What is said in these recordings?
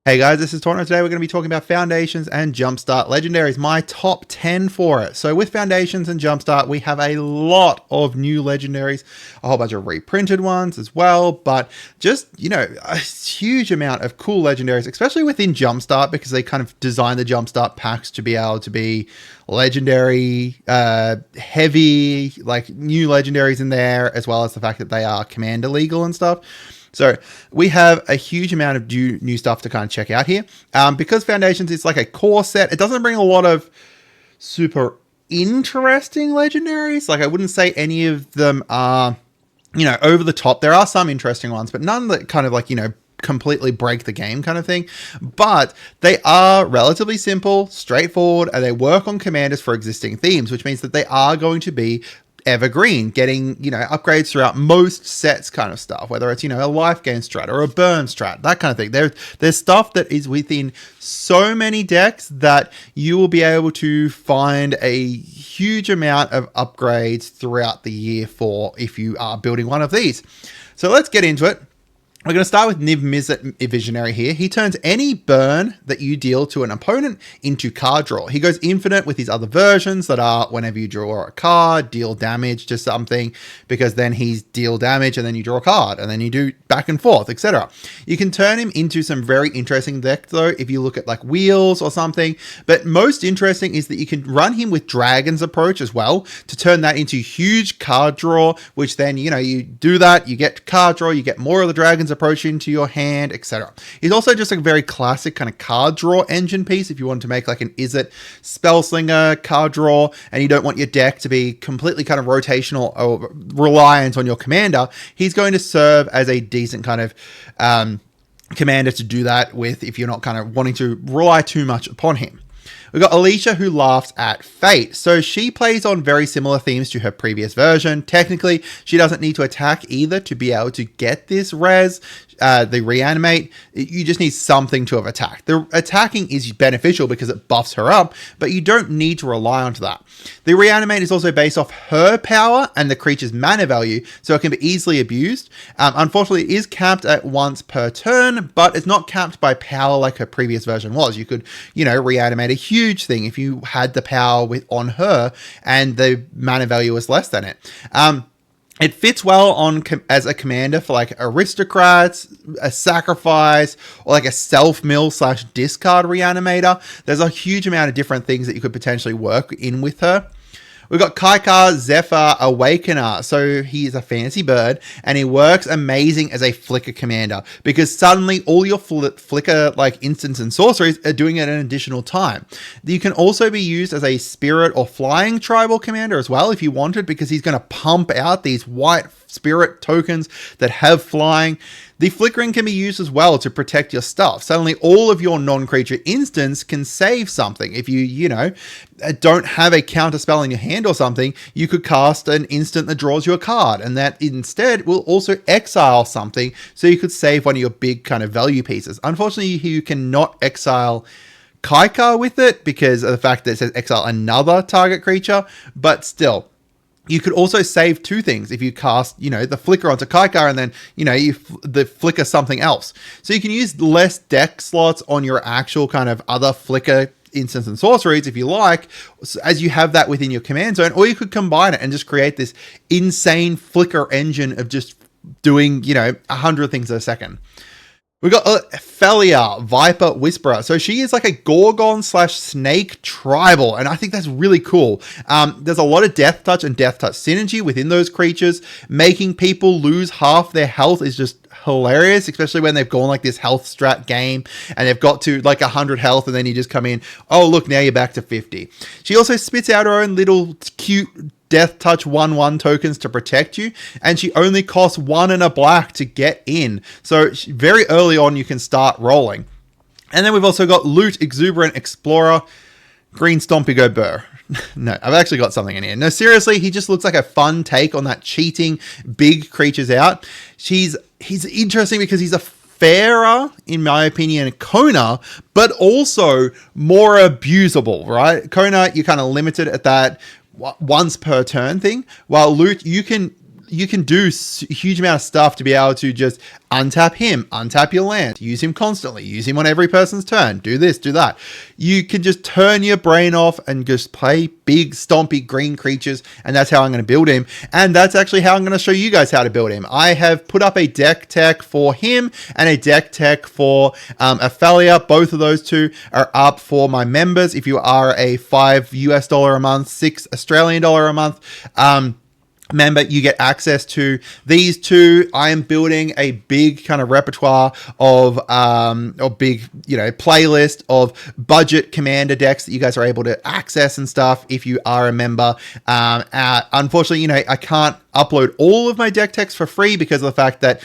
Hey guys, this is Tauna. Today we're going to be talking about Foundations and Jumpstart Legendaries, my top 10 for it. So with Foundations and Jumpstart, we have a lot of new Legendaries, a whole bunch of reprinted ones as well, but just, a huge amount of cool Legendaries, especially within Jumpstart, because they kind of designed the Jumpstart packs to be able to be legendary, heavy, like new Legendaries in there, as well as the fact that they are Commander legal and stuff. So we have a huge amount of new stuff to kind of check out here. Because Foundations is like a core set, it doesn't bring a lot of super interesting legendaries. Like I wouldn't say any of them are, over the top. There are some interesting ones, but none that kind of like, completely break the game kind of thing. But they are relatively simple, straightforward, and they work on commanders for existing themes, which means that they are going to be evergreen, getting upgrades throughout most sets kind of stuff, whether it's a life gain strat or a burn strat, that kind of thing. There's stuff that is within so many decks that you will be able to find a huge amount of upgrades throughout the year for if you are building one of these. So let's get into it. We're going to start with Niv Mizzet Visionary here. He turns any burn that you deal to an opponent into card draw. He goes infinite with his other versions that are whenever you draw a card, deal damage to something, because then he's deal damage and then you draw a card and then you do back and forth, etc. You can turn him into some very interesting decks though if you look at like Wheels or something, but most interesting is that you can run him with Dragon's Approach as well to turn that into huge card draw, which then, you do that, you get card draw, you get more of the Dragon's Approach into your hand, etc. He's also just a very classic kind of card draw engine piece if you want to make like an Izzet Spellslinger card draw and you don't want your deck to be completely kind of rotational or reliant on your commander. He's going to serve as a decent kind of commander to do that with if you're not kind of wanting to rely too much upon him. We've got Alicia who laughs at fate. So she plays on very similar themes to her previous version. Technically, she doesn't need to attack either to be able to get this res. The reanimate, you just need something to have attacked. The attacking is beneficial because it buffs her up, but you don't need to rely on that. The reanimate is also based off her power and the creature's mana value, so it can be easily abused. Unfortunately, it is capped at once per turn, but it's not capped by power like her previous version was. You could, reanimate a huge thing if you had the power on her and the mana value was less than it. It fits well on as a commander for like aristocrats, a sacrifice, or like a self-mill / discard reanimator. There's a huge amount of different things that you could potentially work in with her. We've got Kaikar Zephyr Awakener. So he is a fantasy bird and he works amazing as a flicker commander because suddenly all your flicker like instants and sorceries are doing it an additional time. You can also be used as a spirit or flying tribal commander as well if you wanted, because he's going to pump out these white spirit tokens that have flying. The flickering can be used as well to protect your stuff. Suddenly all of your non-creature instants can save something. If you don't have a counter spell in your hand or something, you could cast an instant that draws you a card, and that instead will also exile something, so you could save one of your big kind of value pieces. Unfortunately, you cannot exile Kaikar with it because of the fact that it says exile another target creature, but still. You could also save two things if you cast, the flicker onto Kaikar and then, the flicker something else. So you can use less deck slots on your actual kind of other flicker instants and sorceries if you like, as you have that within your command zone, or you could combine it and just create this insane flicker engine of just doing, 100 things a second. We've got Felia, Viper Whisperer. So she is like a Gorgon / Snake tribal, and I think that's really cool. There's a lot of Death Touch and Death Touch synergy within those creatures. Making people lose half their health is just hilarious, especially when they've gone like this health strat game and they've got to like 100 health and then you just come in, oh look, now you're back to 50. She also spits out her own little cute Death Touch 1/1 tokens to protect you, and she only costs 1 and a black to get in. So very early on you can start rolling. And then we've also got Loot Exuberant Explorer, Green Stompy Go Burr. No, I've actually got something in here. No, seriously, he just looks like a fun take on that cheating big creatures out. He's interesting because he's a fairer, in my opinion, Kona, but also more abusable, right? Kona, you're kind of limited at that once per turn thing, while Loot, you can you can do a huge amount of stuff to be able to just untap him, untap your land, use him constantly, use him on every person's turn, do this, do that. You can just turn your brain off and just play big, stompy green creatures, and that's how I'm going to build him. And that's actually how I'm going to show you guys how to build him. I have put up a deck tech for him and a deck tech for Athalia. Both of those two are up for my members. If you are a $5 a month, $6 Australian a month member, you get access to these two. I am building a big kind of repertoire of big, playlist of budget commander decks that you guys are able to access and stuff if you are a member. Unfortunately, I can't upload all of my deck techs for free because of the fact that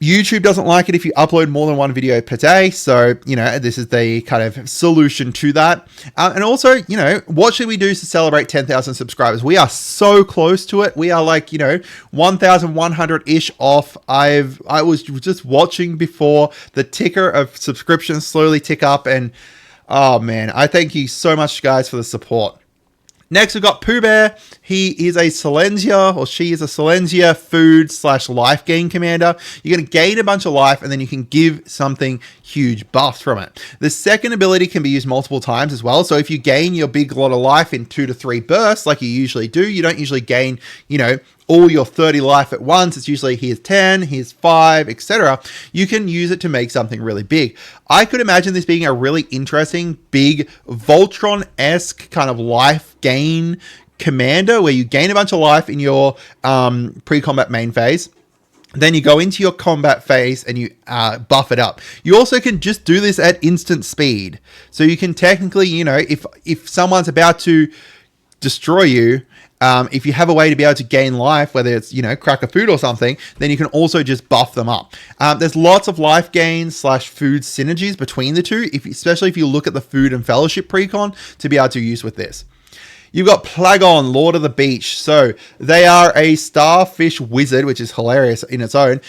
YouTube doesn't like it if you upload more than one video per day. So, this is the kind of solution to that. And also, what should we do to celebrate 10,000 subscribers? We are so close to it. We are like, 1,100-ish off. I was just watching before the ticker of subscriptions slowly tick up. And, oh man, I thank you so much, guys, for the support. Next, we've got Pooh Bear. He is a Silencia, or she is a Silencia food/life gain commander. You're going to gain a bunch of life, and then you can give something huge buffs from it. The second ability can be used multiple times as well. So if you gain your big lot of life in 2 to 3 bursts, like you usually do, you don't usually gain, all your 30 life at once. It's usually here's 10, here's 5, etc. You can use it to make something really big. I could imagine this being a really interesting, big Voltron-esque kind of life gain commander where you gain a bunch of life in your pre-combat main phase. Then you go into your combat phase and you buff it up. You also can just do this at instant speed. So you can technically, if someone's about to destroy you, if you have a way to be able to gain life, whether it's, crack a food or something, then you can also just buff them up. There's lots of life gains / food synergies between the two, especially if you look at the food and fellowship precon to be able to use with this. You've got Plagon, Lord of the Beach. So they are a starfish wizard, which is hilarious in its own.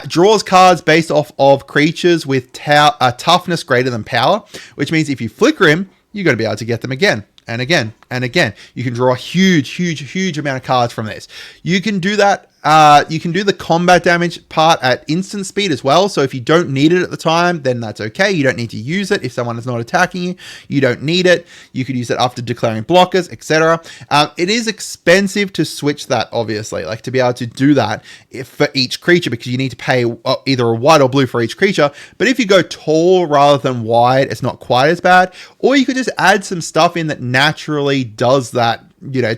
Draws cards based off of creatures with toughness greater than power, which means if you flicker him, you're going to be able to get them again. And again, and again. You can draw a huge amount of cards from this. You can do that. You can do the combat damage part at instant speed as well. So if you don't need it at the time, then that's okay. You don't need to use it. If someone is not attacking you, you don't need it. You could use it after declaring blockers, etc. It is expensive to switch that, obviously, like to be able to do that for each creature, because you need to pay either a white or blue for each creature. But if you go tall rather than wide, it's not quite as bad. Or you could just add some stuff in that naturally does that.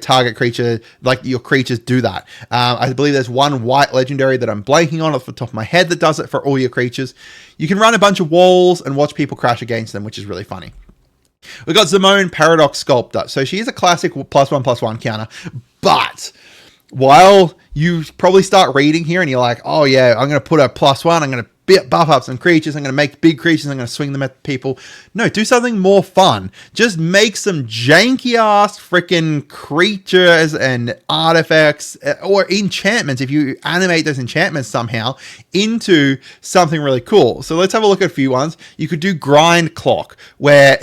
Target creature, like your creatures do that. I believe there's one white legendary that I'm blanking on off the top of my head that does it for all your creatures. You can run a bunch of walls and watch people crash against them, which is really funny. We've got Zimone, Paradox Sculptor. So she is a classic +1/+1 counter, but while you probably start reading here and you're like, oh yeah, I'm going to put a +1, I'm going to buff up some creatures, I'm going to make big creatures, I'm going to swing them at people. No, do something more fun. Just make some janky ass freaking creatures and artifacts or enchantments, if you animate those enchantments somehow into something really cool. So let's have a look at a few ones. You could do Grind Clock, where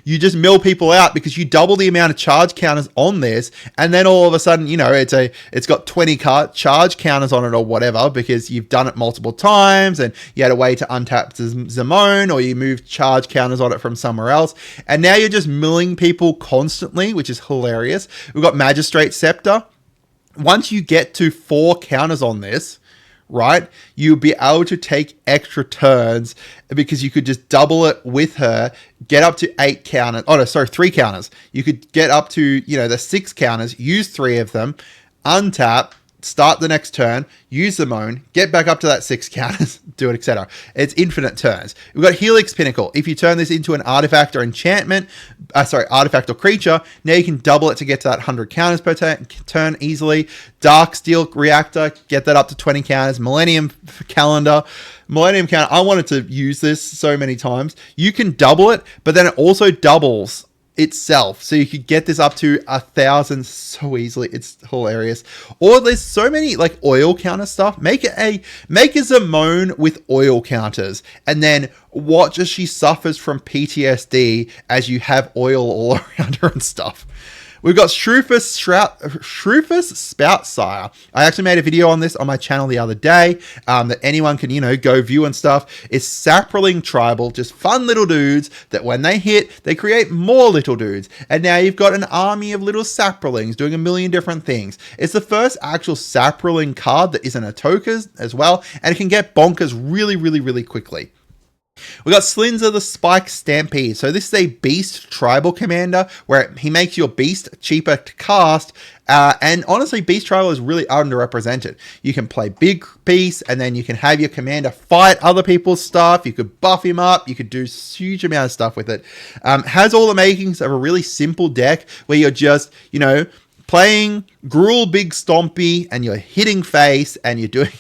you just mill people out because you double the amount of charge counters on this, and then all of a sudden, it's got 20 charge counters on it or whatever, because you've done it multiple times and you had a way to untap Zimone, or you moved charge counters on it from somewhere else, and now you're just milling people constantly, which is hilarious. We've got Magistrate Scepter. Once you get to 4 counters on this, right, you'll be able to take extra turns because you could just double it with her, get up to 8 counters. Oh no, sorry, 3 counters. You could get up to, the 6 counters, use 3 of them, untap, start the next turn, use the moan, get back up to that 6 counters, do it, etc. It's infinite turns. We've got Helix Pinnacle. If you turn this into an artifact or enchantment, artifact or creature, now you can double it to get to that 100 counters per turn easily. Dark Steel Reactor, get that up to 20 counters. Millennium Calendar. I wanted to use this so many times. You can double it, but then it also doubles itself, so you could get this up to 1,000 so easily. It's hilarious. Or there's so many like oil counter stuff. Make a Zimone with oil counters, and then watch as she suffers from PTSD as you have oil all around her and stuff. We've got Shrewfus Spoutsire. I actually made a video on this on my channel the other day that anyone can, go view and stuff. It's Saproling Tribal, just fun little dudes that when they hit, they create more little dudes. And now you've got an army of little Saprolings doing a million different things. It's the first actual Saproling card that isn't a token as well, and it can get bonkers really, really, really quickly. We got Slinzer the Spike Stampede. So this is a beast tribal commander where he makes your beast cheaper to cast. And honestly, beast tribal is really underrepresented. You can play big beast and then you can have your commander fight other people's stuff. You could buff him up. You could do a huge amount of stuff with it. Has all the makings of a really simple deck where you're just, playing Gruul Big Stompy and you're hitting face and you're doing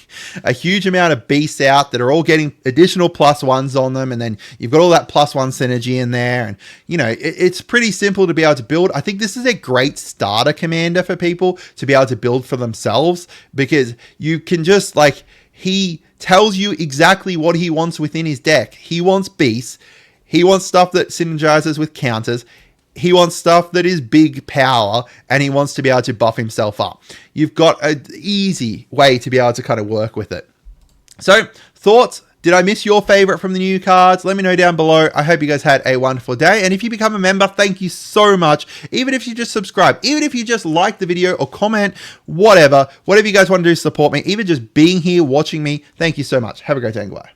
a huge amount of beasts out that are all getting additional +1s on them, and then you've got all that +1 synergy in there, and it's pretty simple to be able to build. I think this is a great starter commander for people to be able to build for themselves, because you can just he tells you exactly what he wants within his deck. He wants beasts, he wants stuff that synergizes with counters, he wants stuff that is big power, and he wants to be able to buff himself up. You've got an easy way to be able to kind of work with it. So, thoughts? Did I miss your favorite from the new cards? Let me know down below. I hope you guys had a wonderful day. And if you become a member, thank you so much. Even if you just subscribe, even if you just like the video or comment, whatever you guys want to do to support me, even just being here, watching me, thank you so much. Have a great day and goodbye.